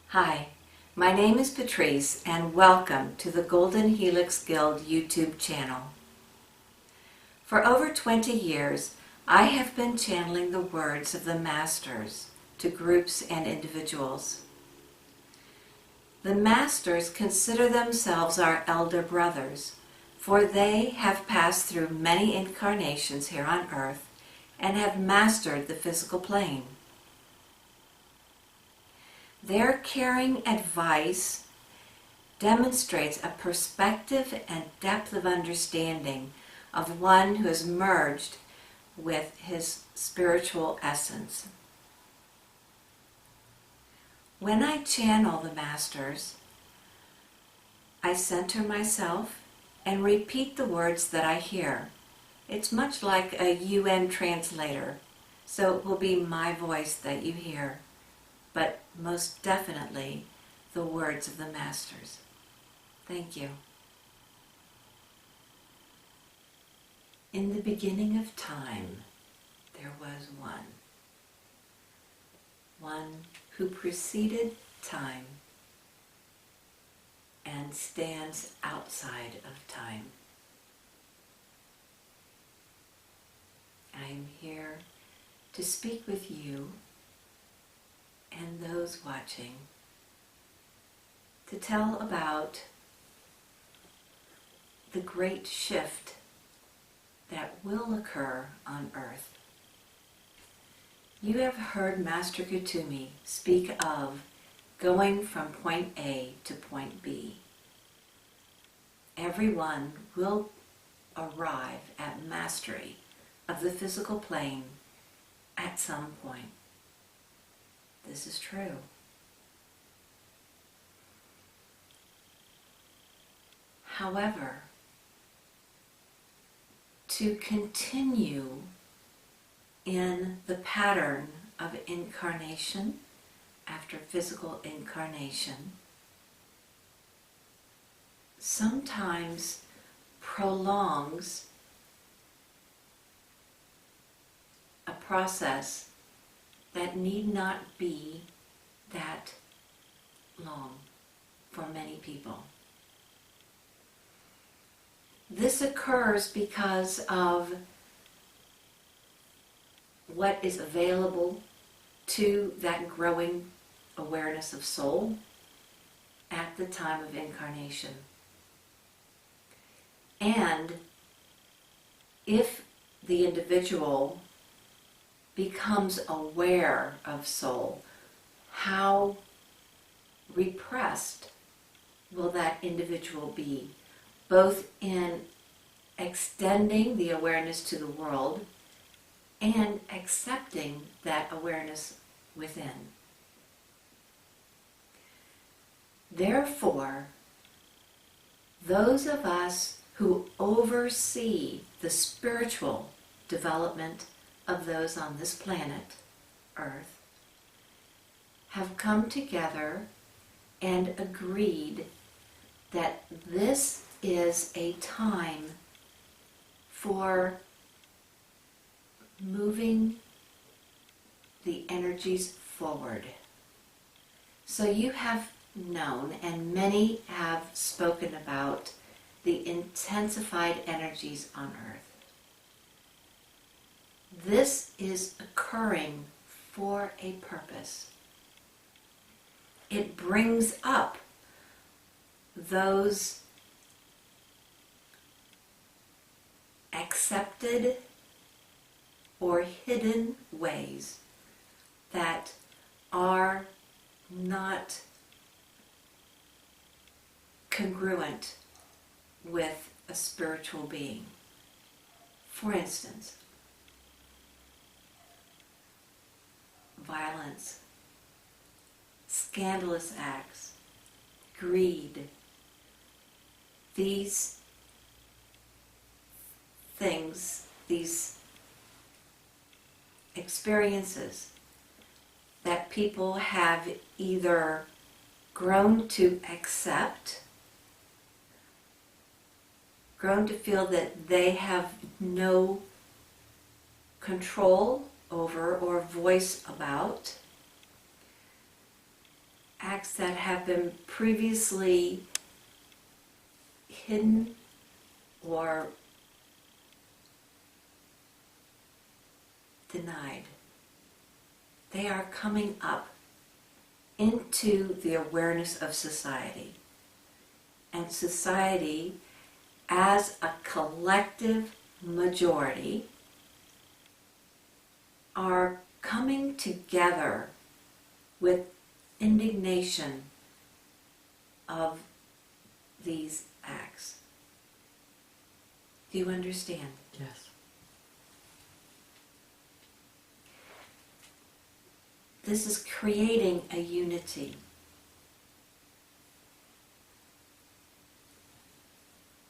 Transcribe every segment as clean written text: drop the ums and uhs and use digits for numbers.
Hi, my name is Patrice and welcome to the Golden Helix Guild YouTube channel. For over 20 years, I have been channeling the words of the Masters to groups and individuals. The Masters consider themselves our elder brothers, for they have passed through many incarnations here on earth and have mastered the physical plane. Their caring advice demonstrates a perspective and depth of understanding of one who has merged with his spiritual essence. When I channel the Masters, I center myself and repeat the words that I hear. It's much like a UN translator, so it will be my voice that you hear, but most definitely the words of the Masters. Thank you. In the beginning of time, there was one who preceded time and stands outside of time. I am here to speak with you and those watching to tell about the great shift that will occur on earth. You have heard Master Kutumi speak of going from point A to point B. Everyone will arrive at mastery of the physical plane at some point. This is true. However, to continue in the pattern of incarnation after physical incarnation sometimes prolongs a process that need not be that long for many people. This occurs because of what is available to that growing awareness of soul at the time of incarnation. And if the individual becomes aware of soul, how repressed will that individual be, both in extending the awareness to the world and accepting that awareness within. Therefore, those of us who oversee the spiritual development of those on this planet, Earth, have come together and agreed that this is a time for moving the energies forward. So you have known, and many have spoken about, the intensified energies on Earth. This is occurring for a purpose. It brings up those accepted or hidden ways that are not congruent with a spiritual being. For instance, violence, scandalous acts, greed, these things, these experiences that people have either grown to accept, grown to feel that they have no control over or voice about, acts that have been previously hidden or denied. They are coming up into the awareness of society. And society, as a collective majority, are coming together with indignation of these acts. Do you understand? Yes. This is creating a unity.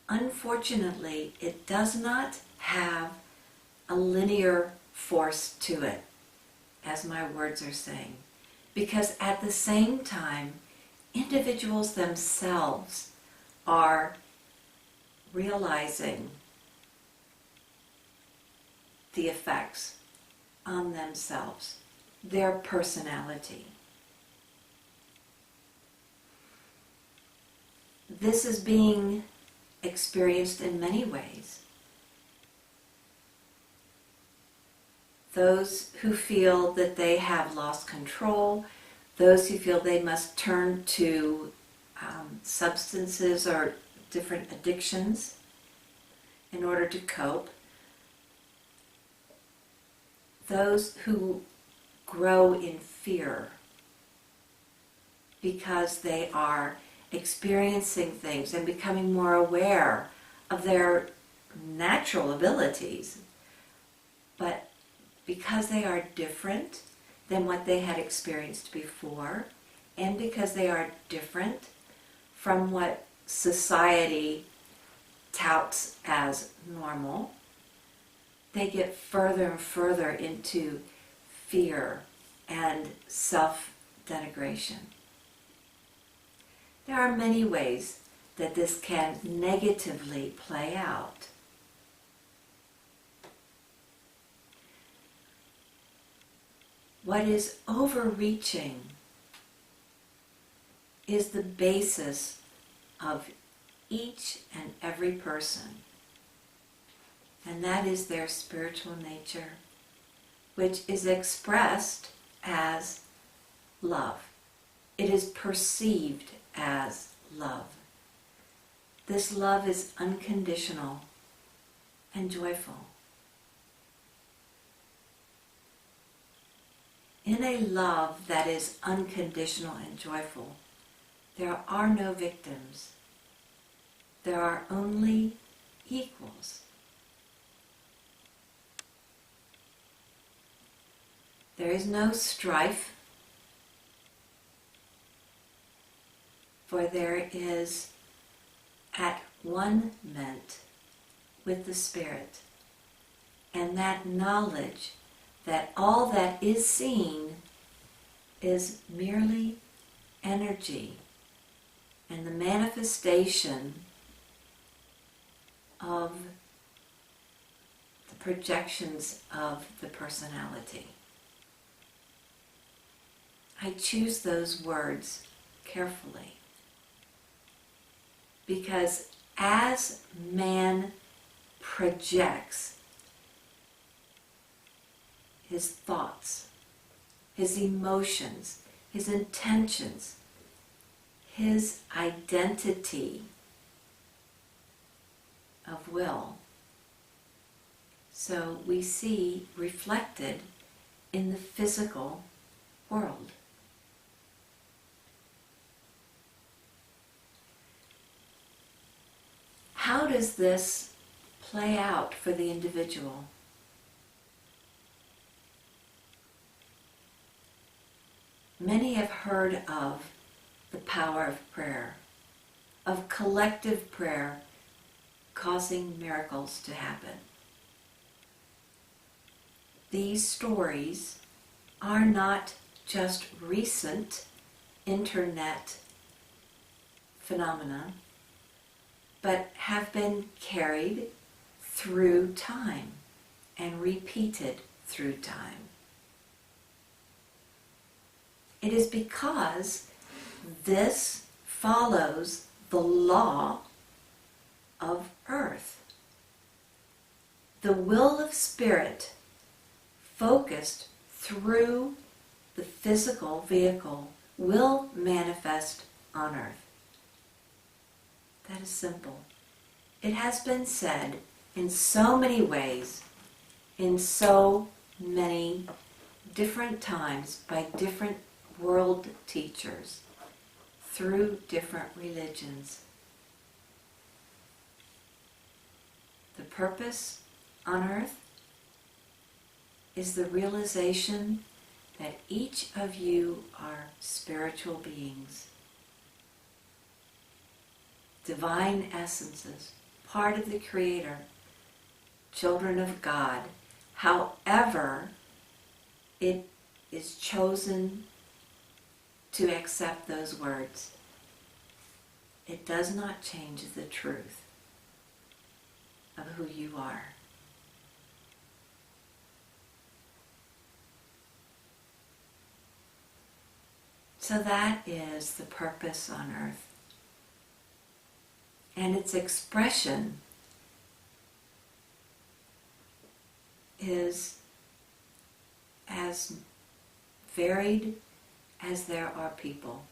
Unfortunately, it does not have a linear force to it, as my words are saying, because at the same time, individuals themselves are realizing the effects on themselves, their personality. This is being experienced in many ways. Those who feel that they have lost control, those who feel they must turn to substances or different addictions in order to cope. Those who grow in fear because they are experiencing things and becoming more aware of their natural abilities, but because they are different than what they had experienced before, and because they are different from what society touts as normal, they get further and further into fear and self-denigration. There are many ways that this can negatively play out. What is overreaching is the basis of each and every person, and that is their spiritual nature, which is expressed as love. It is perceived as love. This love is unconditional and joyful. In a love that is unconditional and joyful, there are no victims. There are only equals. There is no strife, for there is at one-ment with the Spirit, and that knowledge that all that is seen is merely energy and the manifestation of the projections of the personality. I choose those words carefully because as man projects his thoughts, his emotions, his intentions, his identity of will, so we see reflected in the physical world. How does this play out for the individual? Many have heard of the power of prayer, of collective prayer causing miracles to happen. These stories are not just recent internet phenomena, but have been carried through time and repeated through time. It is because this follows the law of earth. The will of spirit focused through the physical vehicle will manifest on earth. That is simple. It has been said in so many ways, in so many different times, by different world teachers, through different religions. The purpose on earth is the realization that each of you are spiritual beings, divine essences, part of the Creator, children of God. However it is chosen to accept those words, it does not change the truth of who you are. So that is the purpose on earth. And its expression is as varied as there are people.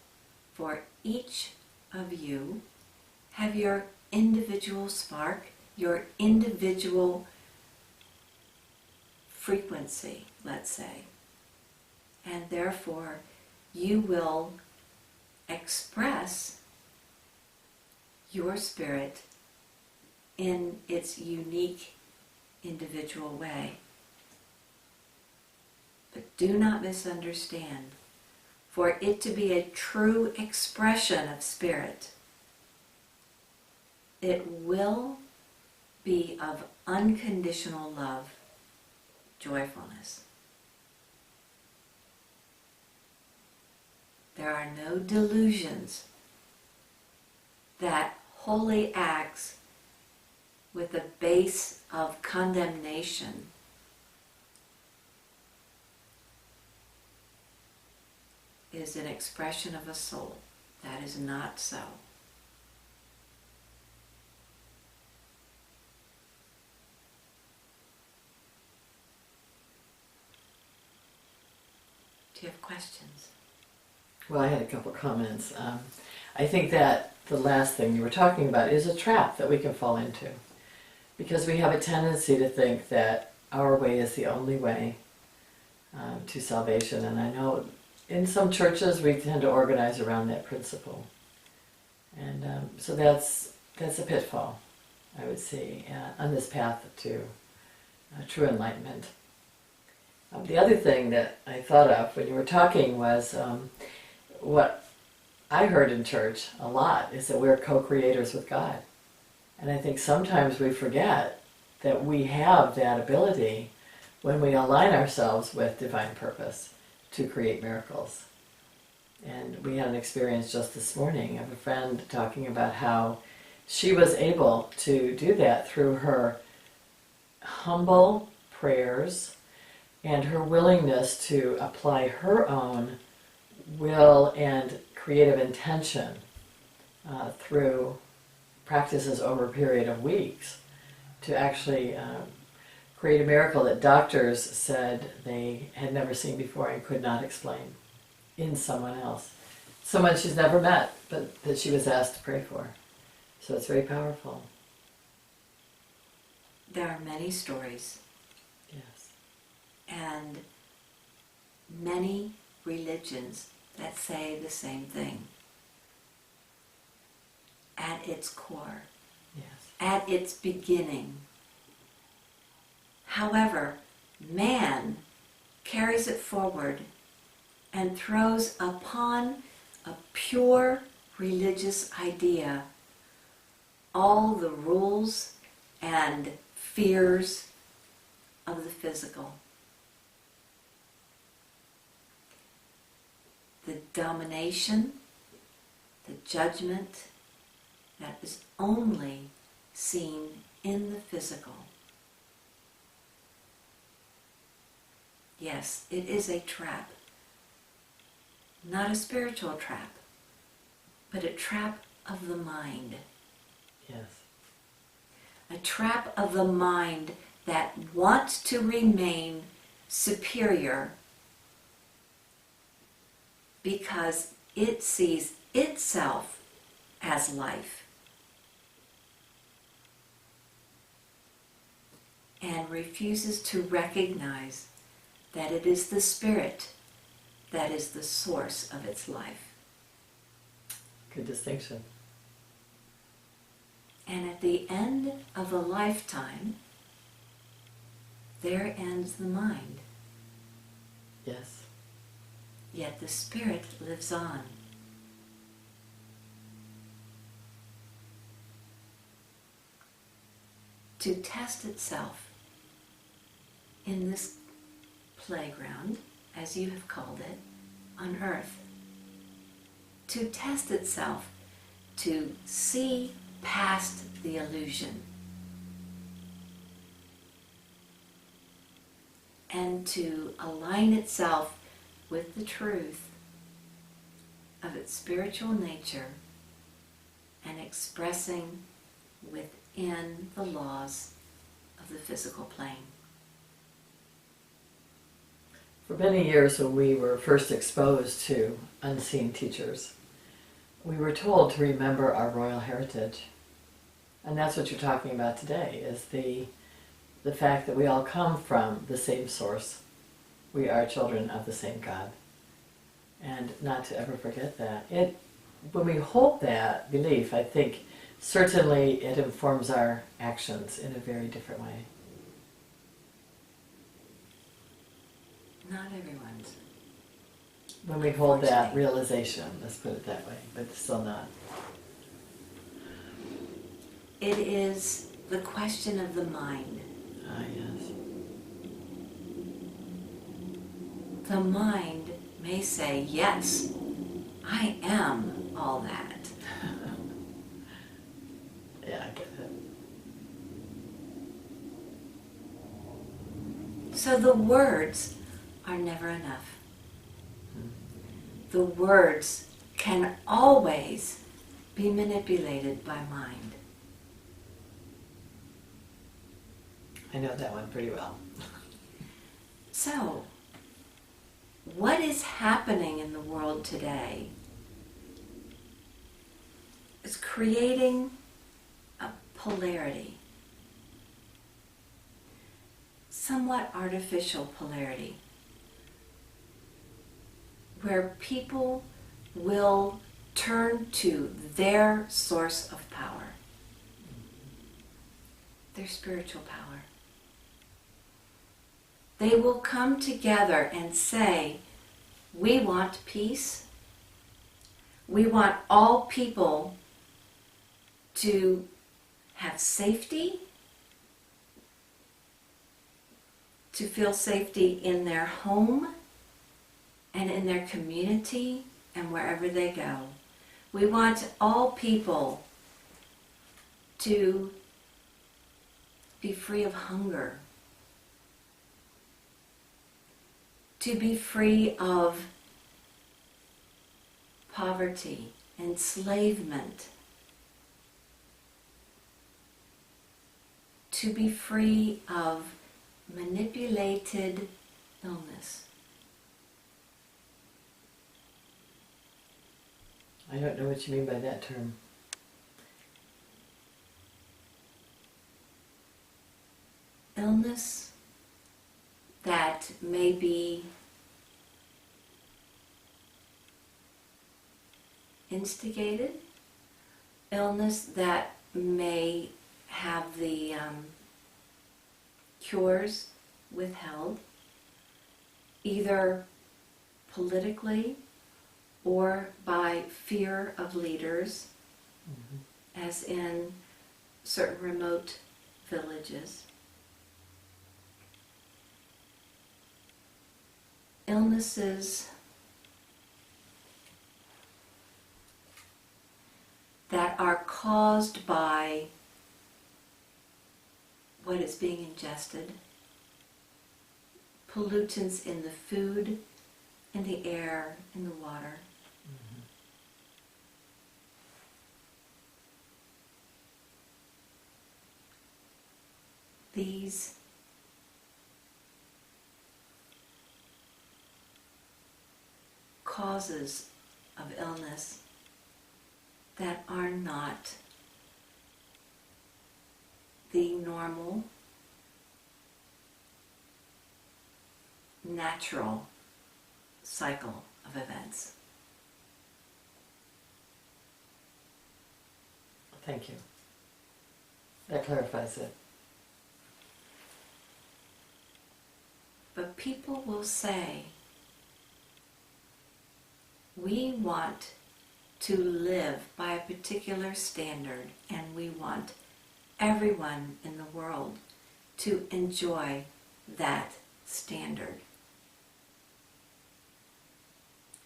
For each of you have your individual spark, your individual frequency, let's say. And therefore, you will express your spirit in its unique individual way. But do not misunderstand. For it to be a true expression of spirit, it will be of unconditional love, joyfulness. There are no delusions that holy acts with a base of condemnation is an expression of a soul. That is not so. Do you have questions? Well, I had a couple comments. I think that the last thing you were talking about is a trap that we can fall into, because we have a tendency to think that our way is the only way to salvation. And I know in some churches we tend to organize around that principle. And so that's a pitfall, I would say, on this path to true enlightenment. The other thing that I thought of when you were talking was what I heard in church a lot is that we're co-creators with God. And I think sometimes we forget that we have that ability when we align ourselves with divine purpose to create miracles. And we had an experience just this morning of a friend talking about how she was able to do that through her humble prayers and her willingness to apply her own will and creative intention through practices over a period of weeks to actually create a miracle that doctors said they had never seen before and could not explain in someone else. Someone she's never met, but that she was asked to pray for. So it's very powerful. There are many stories. Yes. And many religions that say the same thing. At its core. Yes. At its beginning. However, man carries it forward and throws upon a pure religious idea all the rules and fears of the physical. The domination, the judgment that is only seen in the physical. Yes, it is a trap. Not a spiritual trap, but a trap of the mind. Yes. A trap of the mind that wants to remain superior because it sees itself as life and refuses to recognize that it is the spirit that is the source of its life. Good distinction. And at the end of a lifetime, there ends the mind. Yes. Yet the spirit lives on. To test itself in this playground, as you have called it, on earth. To test itself, to see past the illusion, and to align itself with the truth of its spiritual nature and expressing within the laws of the physical plane. For many years when we were first exposed to unseen teachers, we were told to remember our royal heritage. And that's what you're talking about today, is the fact that we all come from the same source. We are children of the same God. And not to ever forget that. When we hold that belief, I think certainly it informs our actions in a very different way. Not everyone's. When we hold that realization, let's put it that way, but still not. It is the question of the mind. Ah, yes. The mind may say, yes, I am all that. Yeah, I get it. So the words are never enough. The words can always be manipulated by mind. I know that one pretty well. So, what is happening in the world today is creating a polarity, somewhat artificial polarity, where people will turn to their source of power, their spiritual power. They will come together and say, we want peace. We want all people to have safety, to feel safety in their home and in their community and wherever they go. We want all people to be free of hunger, to be free of poverty, enslavement, to be free of manipulated illness. I don't know what you mean by that term. Illness that may be instigated, illness that may have the cures withheld, either politically or by fear of leaders, as in certain remote villages. Illnesses that are caused by what is being ingested, pollutants in the food, in the air, in the water. these causes of illness that are not the normal, natural cycle of events. Thank you. That clarifies it. But people will say, we want to live by a particular standard, and we want everyone in the world to enjoy that standard.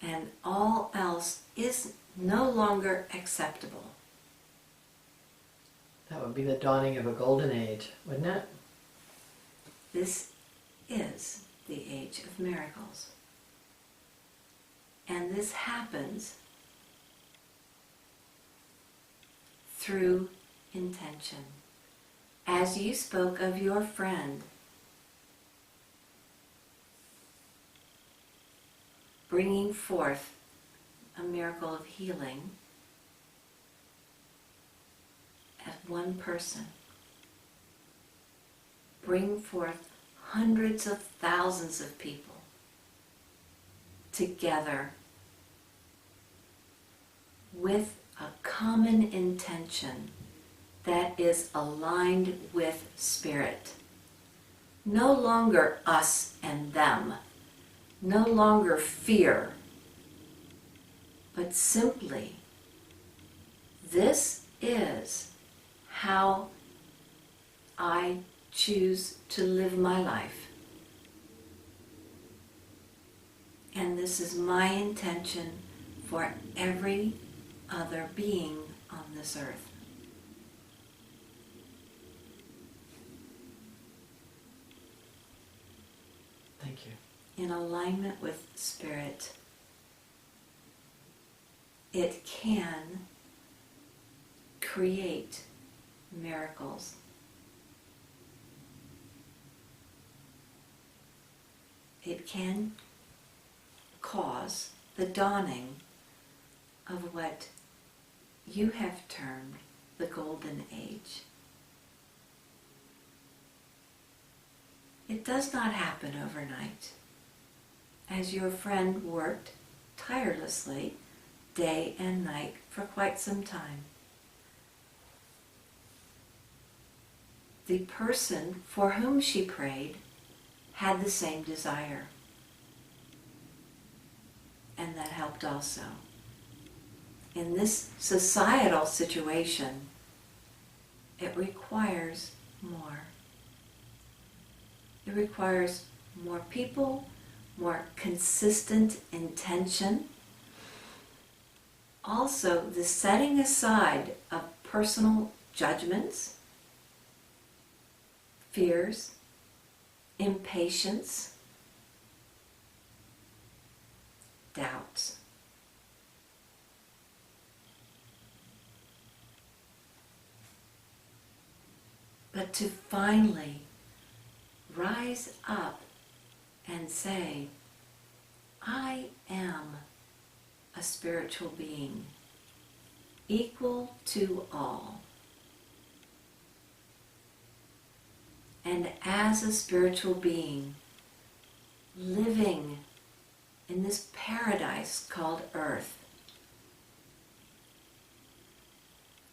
And all else is no longer acceptable. That would be the dawning of a golden age, wouldn't it? This is the age of miracles. And this happens through intention. As you spoke of your friend bringing forth a miracle of healing as one person, bring forth hundreds of thousands of people together with a common intention that is aligned with spirit. No longer us and them, no longer fear, but simply, this is how I choose to live my life. And this is my intention for every other being on this earth. Thank you. In alignment with spirit, it can create miracles. It can cause the dawning of what you have termed the golden age. It does not happen overnight. As your friend worked tirelessly day and night for quite some time. The person for whom she prayed had the same desire. And that helped also. In this societal situation, it requires more. It requires more people, more consistent intention. Also, the setting aside of personal judgments, fears, impatience, doubts. But to finally rise up and say, I am a spiritual being, equal to all. And as a spiritual being, living in this paradise called Earth,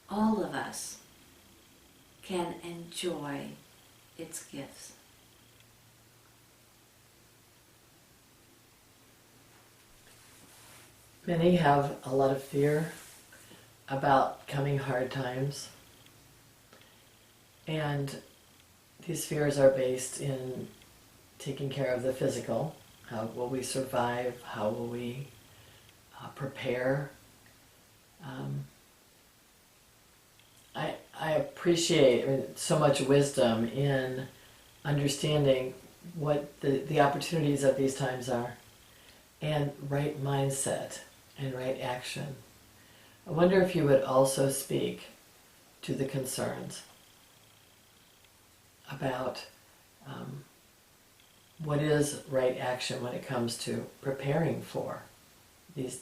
all of us can enjoy its gifts. Many have a lot of fear about coming hard times, and these fears are based in taking care of the physical. How will we survive? How will we prepare? I appreciate so much wisdom in understanding what the opportunities of these times are, and right mindset and right action. I wonder if you would also speak to the concerns. about what is right action when it comes to preparing for these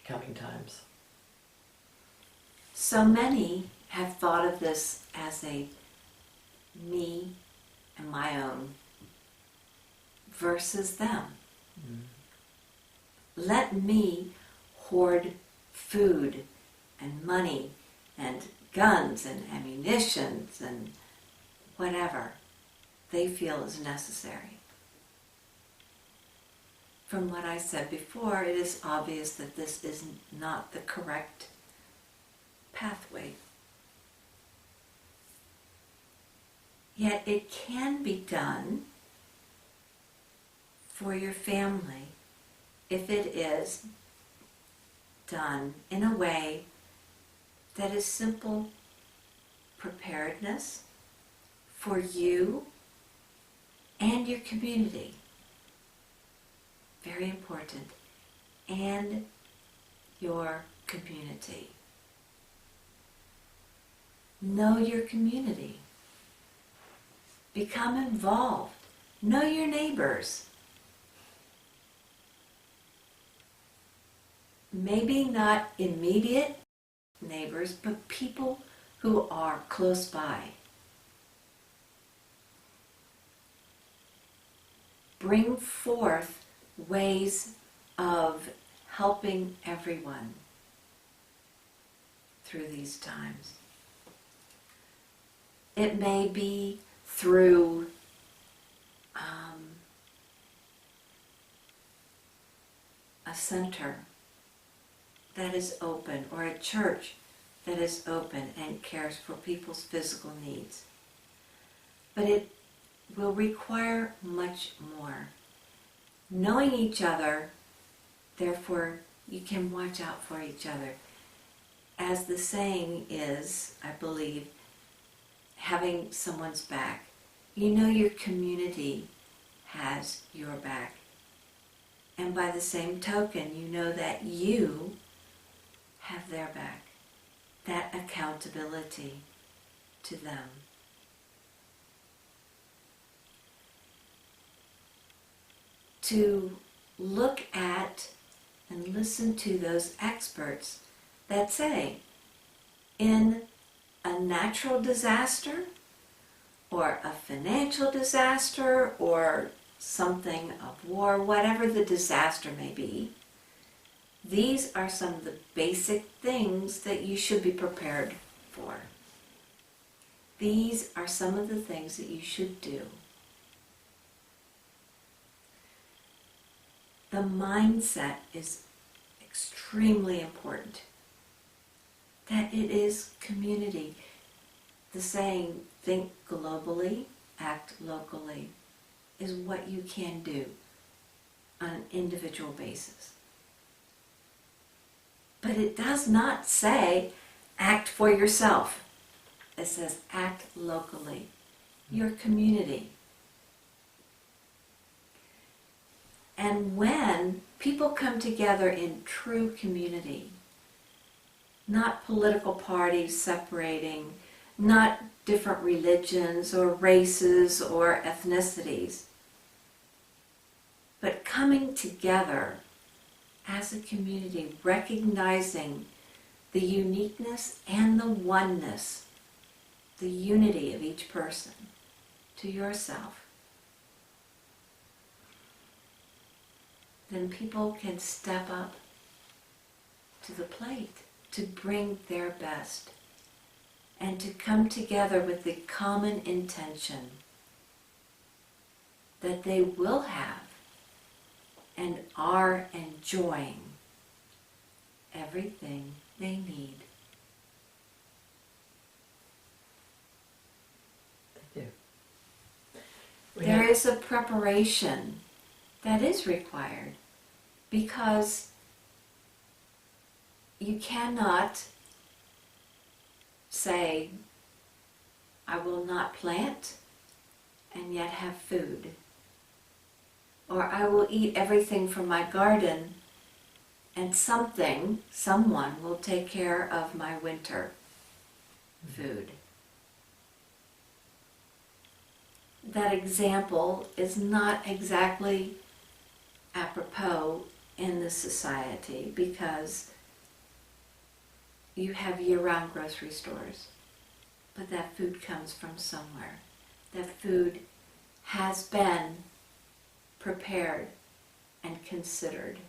coming times. So many have thought of this as a me and my own versus them. Let me hoard food and money and guns and ammunitions and whatever they feel is necessary. From what I said before, it is obvious that this is not the correct pathway. Yet it can be done for your family if it is done in a way that is simple preparedness for you and your community. Very important. And your community. Know your community. Become involved. Know your neighbors. Maybe not immediate neighbors, but people who are close by. Bring forth ways of helping everyone through these times. It may be through a center that is open, or a church that is open and cares for people's physical needs. But it will require much more. Knowing each other, therefore, you can watch out for each other. As the saying is, I believe, having someone's back. You know your community has your back. And by the same token, you know that you have their back. That accountability to them. To look at and listen to those experts that say, in a natural disaster, or a financial disaster, or something of war, whatever the disaster may be, these are some of the basic things that you should be prepared for. These are some of the things that you should do. The mindset is extremely important. That it is community. The saying, think globally, act locally, is what you can do on an individual basis. But it does not say, act for yourself. It says, act locally, your community. And when people come together in true community, not political parties separating, not different religions or races or ethnicities, but coming together as a community, recognizing the uniqueness and the oneness, the unity of each person to yourself, then people can step up to the plate to bring their best and to come together with the common intention that they will have and are enjoying everything they need. They do. There is a preparation that is required, because you cannot say, I will not plant and yet have food. Or I will eat everything from my garden and someone will take care of my winter food. that example is not exactly apropos in this society, because you have year-round grocery stores, but that food comes from somewhere. That food has been prepared and considered.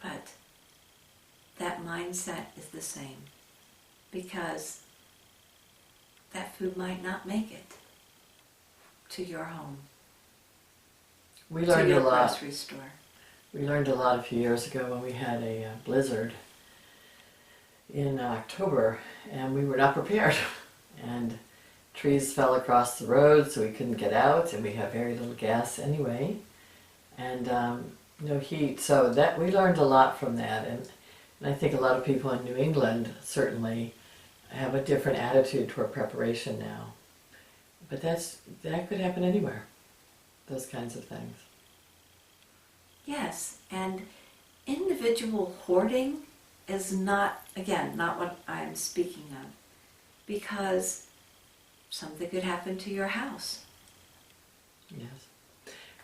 But that mindset is the same, because that food might not make it to your home, We learned to your a lot. grocery store. We learned a lot a few years ago when we had a blizzard in October, and we were not prepared. And trees fell across the road, so we couldn't get out, and we had very little gas anyway, and no heat. So that we learned a lot from that, and I think a lot of people in New England certainly have a different attitude toward preparation now. But that could happen anywhere, those kinds of things. Yes, and individual hoarding is not, again, not what I'm speaking of, because something could happen to your house. Yes.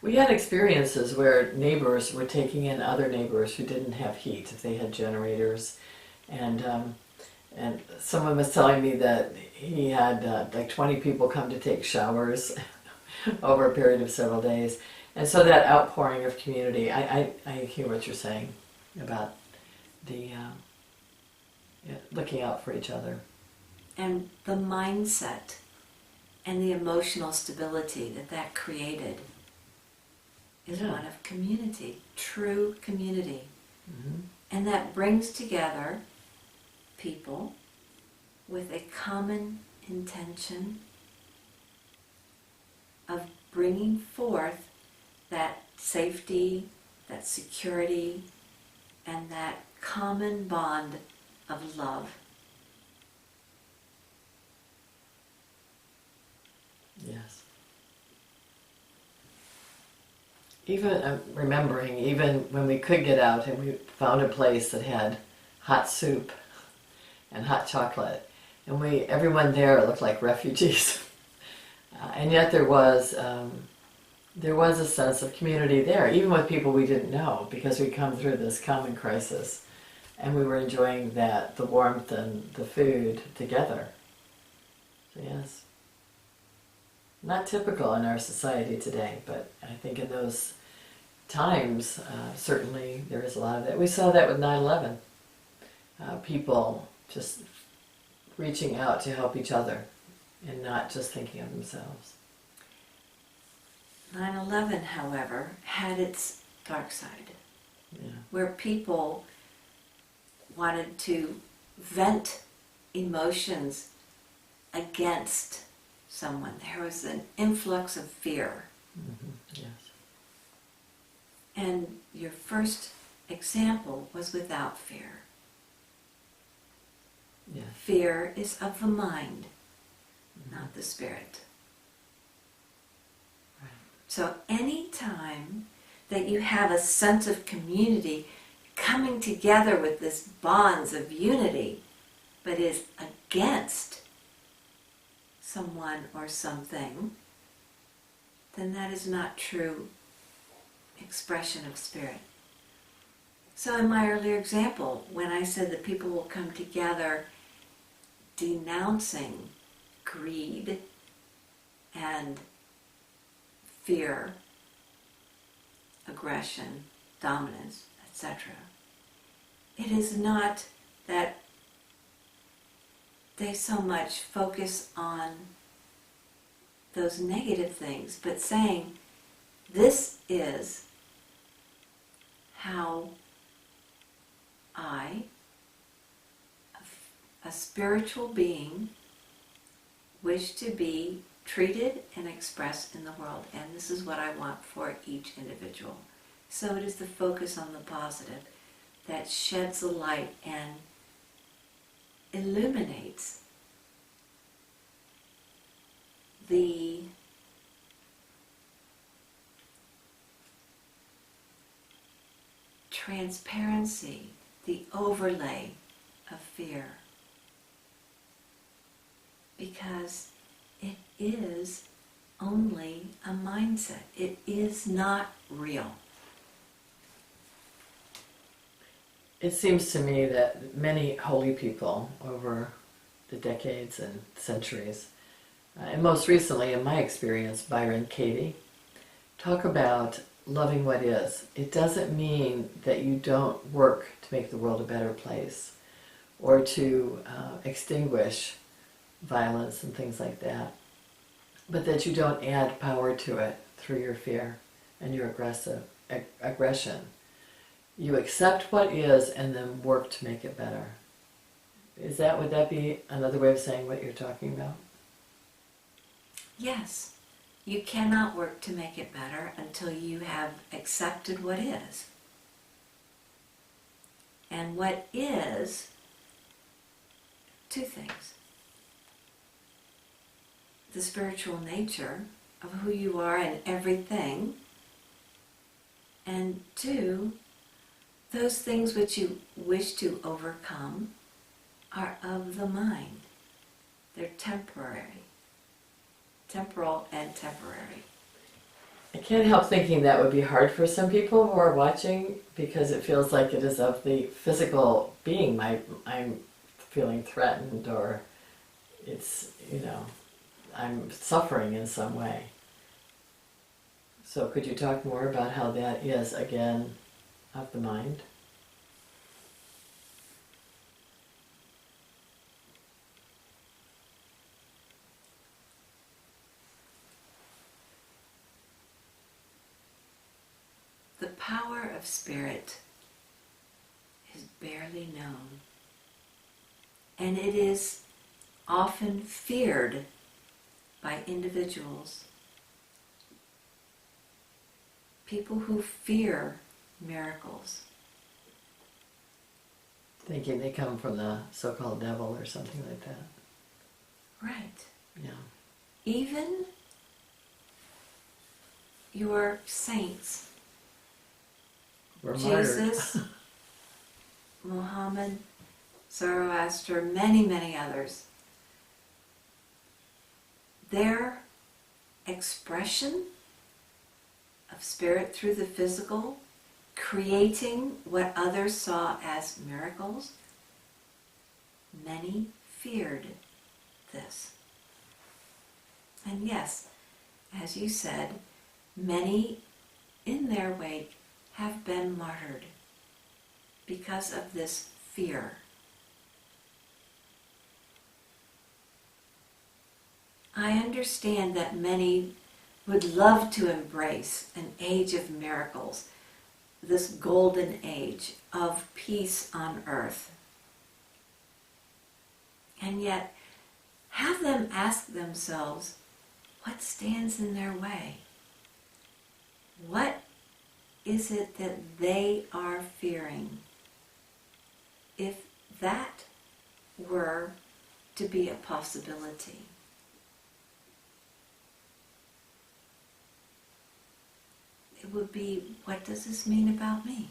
We had experiences where neighbors were taking in other neighbors who didn't have heat, if they had generators, and someone was telling me that he had like 20 people come to take showers over a period of several days. And so that outpouring of community, I hear what you're saying about the looking out for each other. And the mindset and the emotional stability that created is one of community, true community. Mm-hmm. And that brings together people with a common intention of bringing forth that safety, that security, and that common bond of love. Yes. Even remembering, even when we could get out and we found a place that had hot soup and hot chocolate, and everyone there looked like refugees, and yet there was a sense of community there, even with people we didn't know, because we'd come through this common crisis, and we were enjoying the warmth and the food together. So yes. Not typical in our society today, but I think in those times, certainly there is a lot of that. We saw that with 9/11. People just reaching out to help each other and not just thinking of themselves. 9/11, however, had its dark side, where people wanted to vent emotions against someone. There was an influx of fear. Mm-hmm. Yes. And your first example was without fear. Yes. Fear is of the mind, not the spirit. Right. So any time that you have a sense of community coming together with this bonds of unity, but is against someone or something, then that is not true expression of spirit. So in my earlier example, when I said that people will come together denouncing greed and fear, aggression, dominance, etc., it is not that they so much focus on those negative things, but saying, this is how I, a spiritual being, wish to be treated and expressed in the world, and this is what I want for each individual. So it is the focus on the positive that sheds a light and illuminates the transparency, the overlay of fear. because it is only a mindset. It is not real. It seems to me that many holy people over the decades and centuries, and most recently in my experience, Byron Katie, talk about loving what is. It doesn't mean that you don't work to make the world a better place or to extinguish violence and things like that, but that you don't add power to it through your fear and your aggression. You accept what is and then work to make it better. Would that be another way of saying what you're talking about? Yes. You cannot work to make it better until you have accepted what is. And what is, two things. The spiritual nature of who you are and everything. And two, those things which you wish to overcome are of the mind. They're temporary. Temporal and temporary. I can't help thinking that would be hard for some people who are watching, because it feels like it is of the physical being. I'm feeling threatened, or it's, I'm suffering in some way. So could you talk more about how that is, again, of the mind? The power of spirit is barely known, and it is often feared by individuals. People who fear miracles. Thinking they come from the so-called devil or something like that. Right. Yeah. Even your saints, We're Jesus, martyred. Muhammad, Zoroaster, many, many others, their expression of spirit through the physical, creating what others saw as miracles, many feared this. And yes, as you said, many in their wake have been martyred because of this fear. I understand that many would love to embrace an age of miracles, this golden age of peace on earth. And yet, have them ask themselves, what stands in their way? What is it that they are fearing? If that were to be a possibility. It would be, what does this mean about me?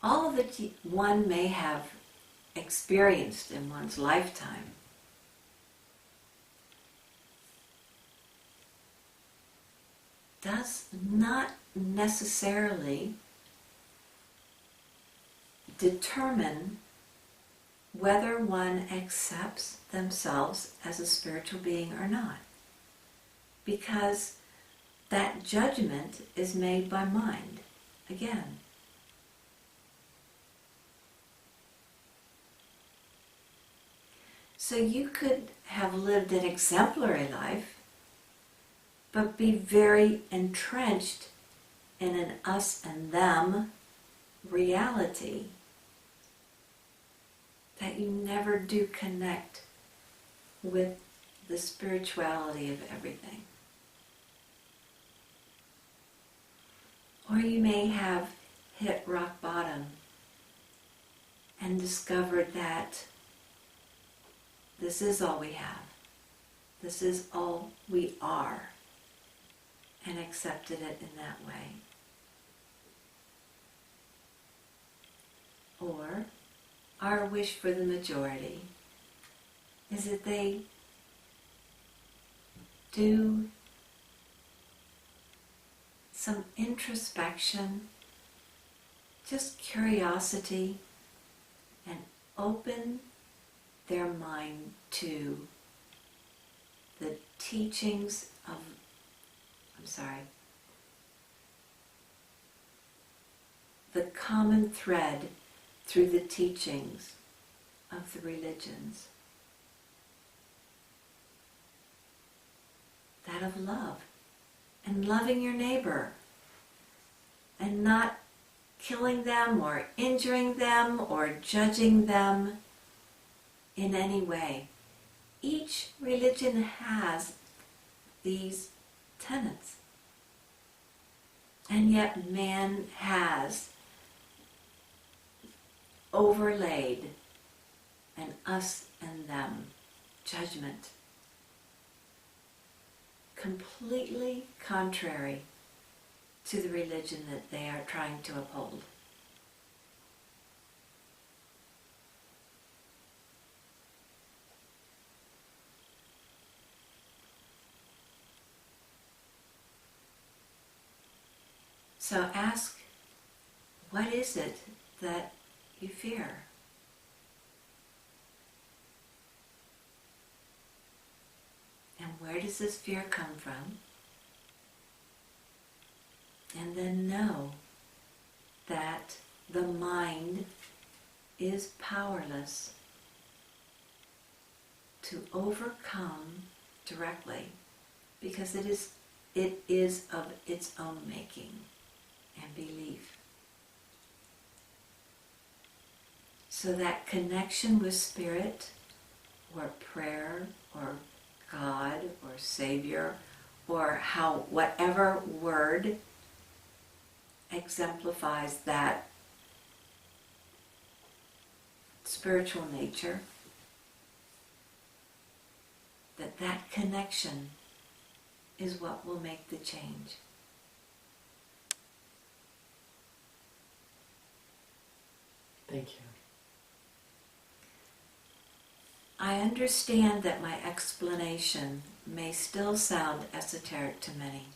All of that one may have experienced in one's lifetime does not necessarily determine whether one accepts themselves as a spiritual being or not. Because that judgment is made by mind, again. So you could have lived an exemplary life, but be very entrenched in an us and them reality that you never do connect with the spirituality of everything. Or you may have hit rock bottom and discovered that this is all we have. This is all we are, and accepted it in that way. or our wish for the majority, is that they do some introspection, just curiosity, and open their mind to the teachings of, the common thread through the teachings of the religions. That of love, and loving your neighbor, and not killing them or injuring them or judging them in any way. Each religion has these tenets, and yet man has overlaid an us and them judgment, completely contrary to the religion that they are trying to uphold. So ask, what is it that you fear? And where does this fear come from? And then know that the mind is powerless to overcome directly, because it is of its own making and belief. So that connection with Spirit, or prayer, or God, or Savior, or whatever word exemplifies that spiritual nature, that connection is what will make the change. Thank you. I understand that my explanation may still sound esoteric to many.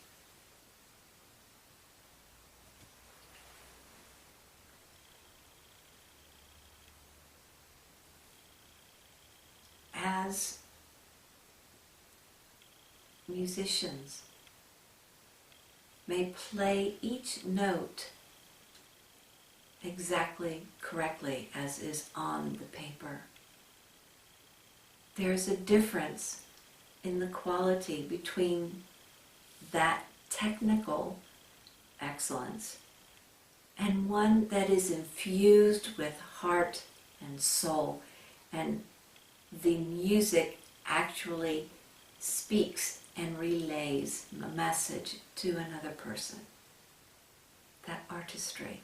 As musicians may play each note exactly correctly as is on the paper, there's a difference in the quality between that technical excellence and one that is infused with heart and soul, and the music actually speaks and relays a message to another person. That artistry.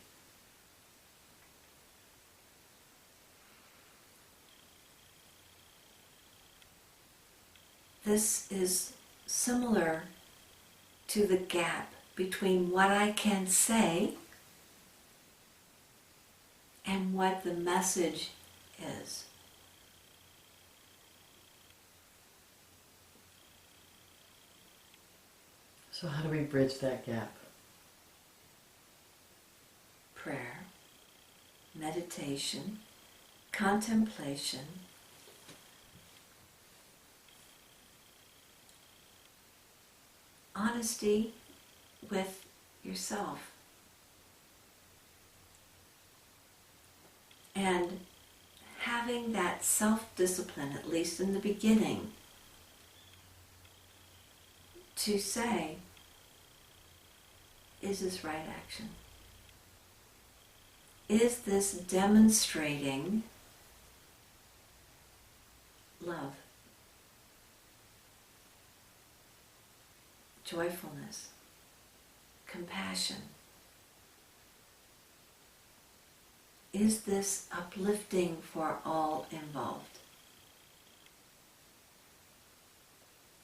This is similar to the gap between what I can say and what the message is. So how do we bridge that gap? Prayer, meditation, contemplation, honesty with yourself, and having that self-discipline, at least in the beginning, to say, is this right action? Is this demonstrating love, joyfulness, compassion? Is this uplifting for all involved?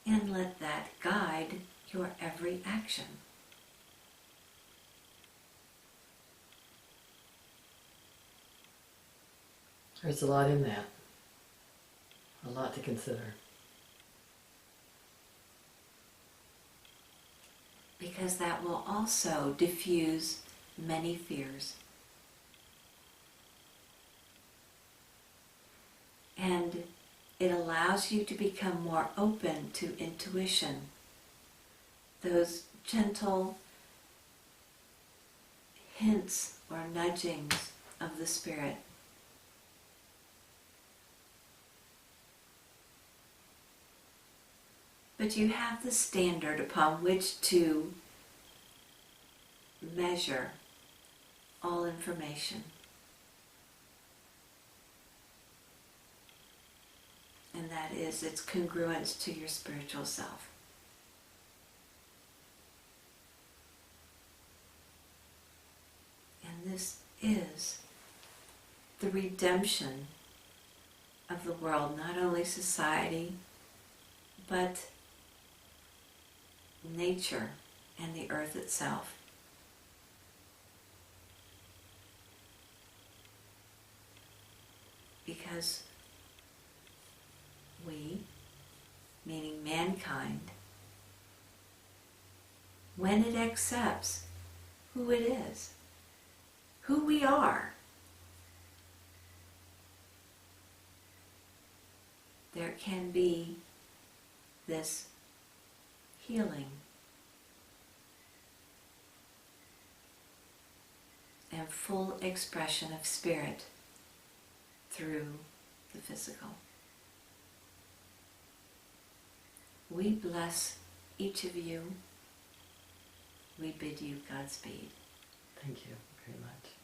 And let that guide your every action. There's a lot in that. A lot to consider. Because that will also diffuse many fears. And it allows you to become more open to intuition, those gentle hints or nudgings of the Spirit. But you have the standard upon which to measure all information. And that is its congruence to your spiritual self. And this is the redemption of the world, not only society, but nature and the earth itself. Because we, meaning mankind, when it accepts who it is, who we are, there can be this healing and full expression of spirit through the physical. We bless each of you. We bid you Godspeed. Thank you very much.